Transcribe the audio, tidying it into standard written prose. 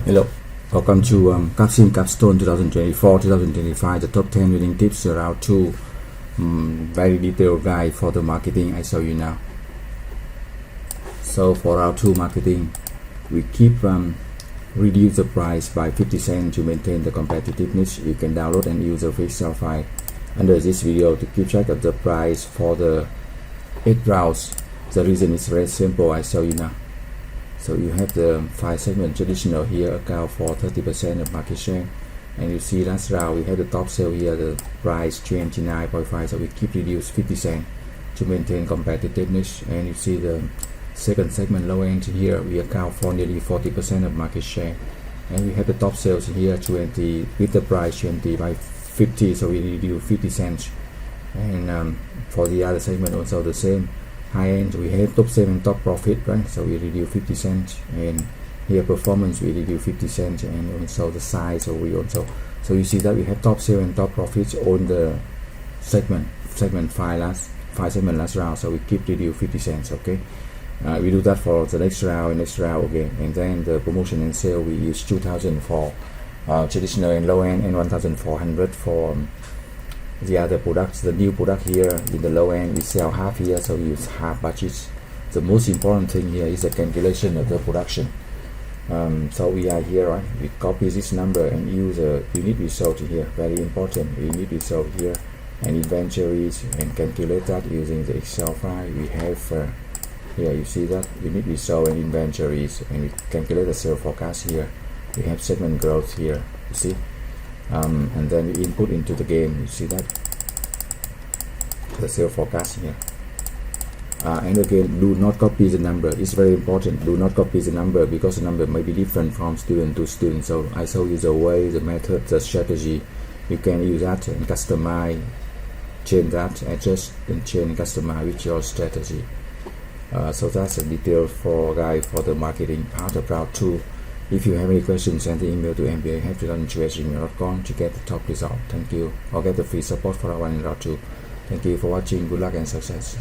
Hello, welcome to Capstone 2024-2025, the top 10 winning tips around 2. Very detailed guide for the marketing I show you now. So for round 2 marketing, we keep reduce the price by 50 cents to maintain the competitiveness. You can download and use the rehearsal file under this video to keep track of the price for the 8 rounds. The reason is very simple, I show you now. So you have the 5 segment traditional here account for 30% of market share, and you see last round we have the top sale here, the price 29.5, so we keep reduce 50 cents to maintain competitiveness. And you see the second segment low end here, we account for nearly 40% of market share, and we have the top sales here 20 with the price 20 by 50, so we reduce 50 cents. And for the other segment also the same. High end we have top sale and top profit, right? So we reduce 50 cents, and here performance we reduce 50 cents, and also the size. So we also, so you see that we have top sale and top profits on the segment 5 segment last round. So we keep reduce 50 cents. Okay, we do that for the next round again, and then the promotion and sale we use 2,000 for traditional and low end, and 1,400 for the other products. The new product here in the low end we sell half here, so we use half budgets. The most important thing here is the calculation of the production. So we are here, right? We copy this number and use a unit result here, very important. Unit result here and inventories, and calculate that using the Excel file we have here. You see that unit result and inventories, and we calculate the sales forecast here. We have segment growth here, you see. And then we input into the game, you see that the sales forecast here. And again, do not copy the number. It's very important. Do not copy the number, because the number may be different from student to student. So I show you the way, the method, the strategy. You can use that and customize, change that, adjust and change, customize with your strategy. So that's a detail for guide for the marketing part of round 2. If you have any questions, send the email to mba@gmail.com to get the top result. Thank you. Or get the free support for our 1 and round 2. Thank you for watching. Good luck and success.